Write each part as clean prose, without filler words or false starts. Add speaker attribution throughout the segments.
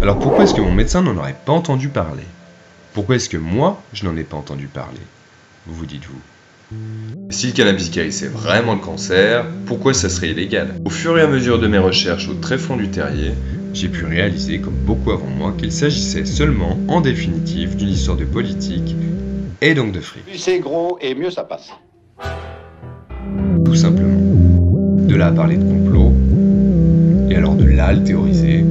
Speaker 1: Alors pourquoi est-ce que mon médecin n'en aurait pas entendu parler? Pourquoi est-ce que moi, je n'en ai pas entendu parler? Vous dites-vous. Si le cannabis guérissait vraiment le cancer, pourquoi ça serait illégal? Au fur et à mesure de mes recherches au tréfonds du terrier, j'ai pu réaliser, comme beaucoup avant moi, qu'il s'agissait seulement, en définitive, d'une histoire de politique, et donc de fric.
Speaker 2: Plus c'est gros et mieux ça passe.
Speaker 1: Tout simplement. De là à parler de complot, et alors de là à le théoriser.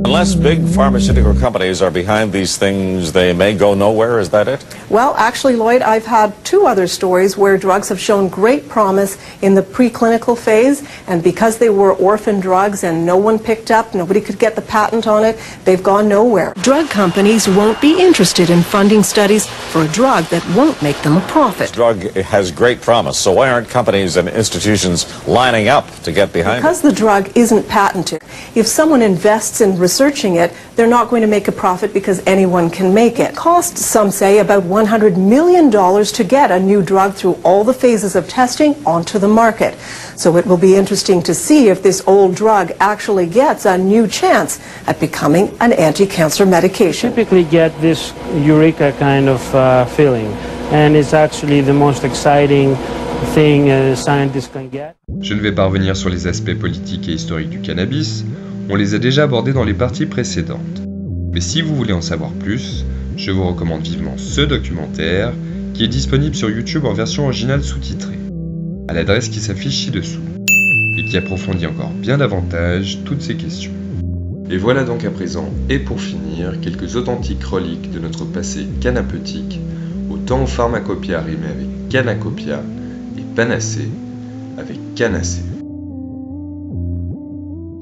Speaker 3: Unless big pharmaceutical companies are behind these things, they may go nowhere, is that it?
Speaker 4: Well, actually, Lloyd, I've had 2 other stories where drugs have shown great promise in the preclinical phase, and because they were orphan drugs and no one picked up, nobody could get the patent on it, they've gone nowhere. Drug companies won't be interested in funding studies for a drug that won't make them a profit.
Speaker 3: This drug has great promise, so why aren't companies and institutions lining up to get behind it?
Speaker 4: Because the drug isn't patented, if someone invests in researching it, they're not going to make a profit because anyone can make it. It costs, some say, about $100 million to get a new drug through all the phases of testing onto the market. So it will be interesting to see if this old drug actually gets a new chance at becoming an anti-cancer medication.
Speaker 5: Typically get this eureka kind of feeling, and it's actually the most exciting thing a scientist can get.
Speaker 1: Je ne vais pas revenir sur les aspects politiques et historiques du cannabis, on les a déjà abordés dans les parties précédentes. Mais si vous voulez en savoir plus, je vous recommande vivement ce documentaire qui est disponible sur YouTube en version originale sous-titrée, à l'adresse qui s'affiche ci-dessous, et qui approfondit encore bien davantage toutes ces questions. Et voilà donc à présent, et pour finir, quelques authentiques reliques de notre passé canapeutique, autant pharmacopia rimé avec canacopia, et panacée avec canacée.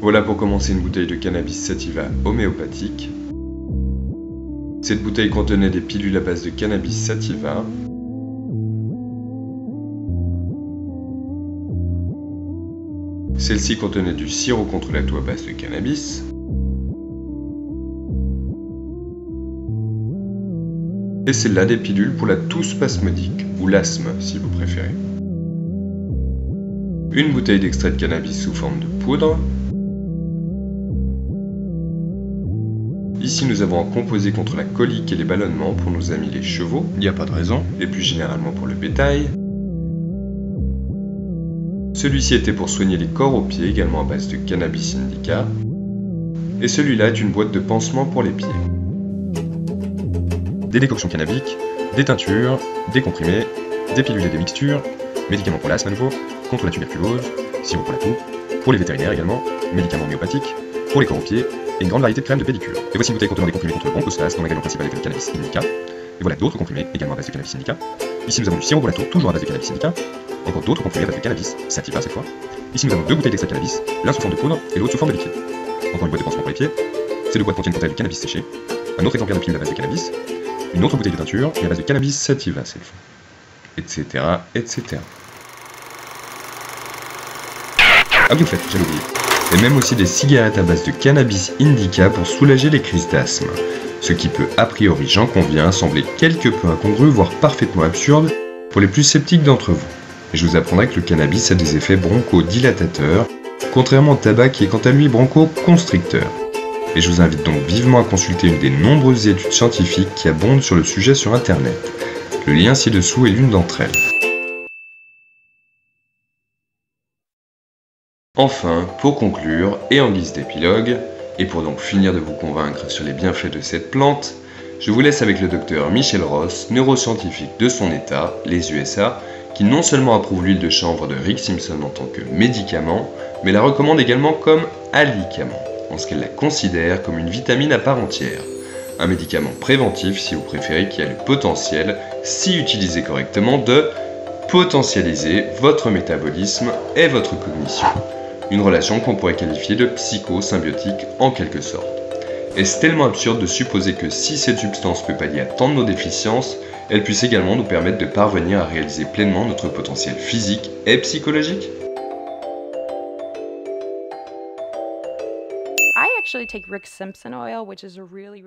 Speaker 1: Voilà pour commencer une bouteille de cannabis sativa homéopathique. Cette bouteille contenait des pilules à base de cannabis sativa. Celle-ci contenait du sirop contre la toux à base de cannabis. Et celle-là des pilules pour la toux spasmodique, ou l'asthme si vous préférez. Une bouteille d'extrait de cannabis sous forme de poudre. Ici nous avons un composé contre la colique et les ballonnements pour nos amis les chevaux, il n'y a pas de raison, et plus généralement pour le bétail. Celui-ci était pour soigner les corps aux pieds, également à base de cannabis indica. Et celui-là est une boîte de pansement pour les pieds. Des décoctions cannabiques, des teintures, des comprimés, des pilules et des mixtures, médicaments pour l'asthme à nouveau, contre la tuberculose, sirop pour la toux, pour les vétérinaires également, médicaments homéopathiques, pour les corps aux pieds, et une grande variété de crèmes de pédicure. Et voici une bouteille contenant des comprimés contre le bronchospasme dont l'ingrédient principal était le cannabis indica. Et voilà d'autres comprimés également à base de cannabis indica. Ici nous avons du sirop pour la toux, toujours à base de cannabis indica. Encore d'autres comprimés à base de cannabis sativa cette fois. Ici nous avons 2 bouteilles d'extrait de cannabis, l'un sous forme de poudre et l'autre sous forme de liquide. Encore une boîte de pansement pour les pieds. Ces 2 boîtes contiennent quant à elles du cannabis séché. Un autre exemplaire de pilule à base de cannabis. Une autre bouteille de teinture et à base de cannabis sativa cette fois. Etc. etc. Ah oui, au fait, j'avais oublié. Et même aussi des cigarettes à base de cannabis indica pour soulager les crises d'asthme. Ce qui peut, a priori, j'en conviens, sembler quelque peu incongru, voire parfaitement absurde, pour les plus sceptiques d'entre vous. Et je vous apprendrai que le cannabis a des effets bronchodilatateurs, contrairement au tabac qui est quant à lui bronchoconstricteur. Et je vous invite donc vivement à consulter une des nombreuses études scientifiques qui abondent sur le sujet sur internet. Le lien ci-dessous est l'une d'entre elles. Enfin, pour conclure, et en guise d'épilogue, et pour donc finir de vous convaincre sur les bienfaits de cette plante, je vous laisse avec le docteur Michel Ross, neuroscientifique de son état, les USA, qui non seulement approuve l'huile de chanvre de Rick Simpson en tant que médicament, mais la recommande également comme alicament, en ce qu'elle la considère comme une vitamine à part entière. Un médicament préventif, si vous préférez, qui a le potentiel, si utilisé correctement, de potentialiser votre métabolisme et votre cognition. Une relation qu'on pourrait qualifier de psychosymbiotique en quelque sorte. Est-ce tellement absurde de supposer que si cette substance peut pallier à tant de nos déficiences, elle puisse également nous permettre de parvenir à réaliser pleinement notre potentiel physique et psychologique?
Speaker 6: I actually take Rick Simpson oil, which is a really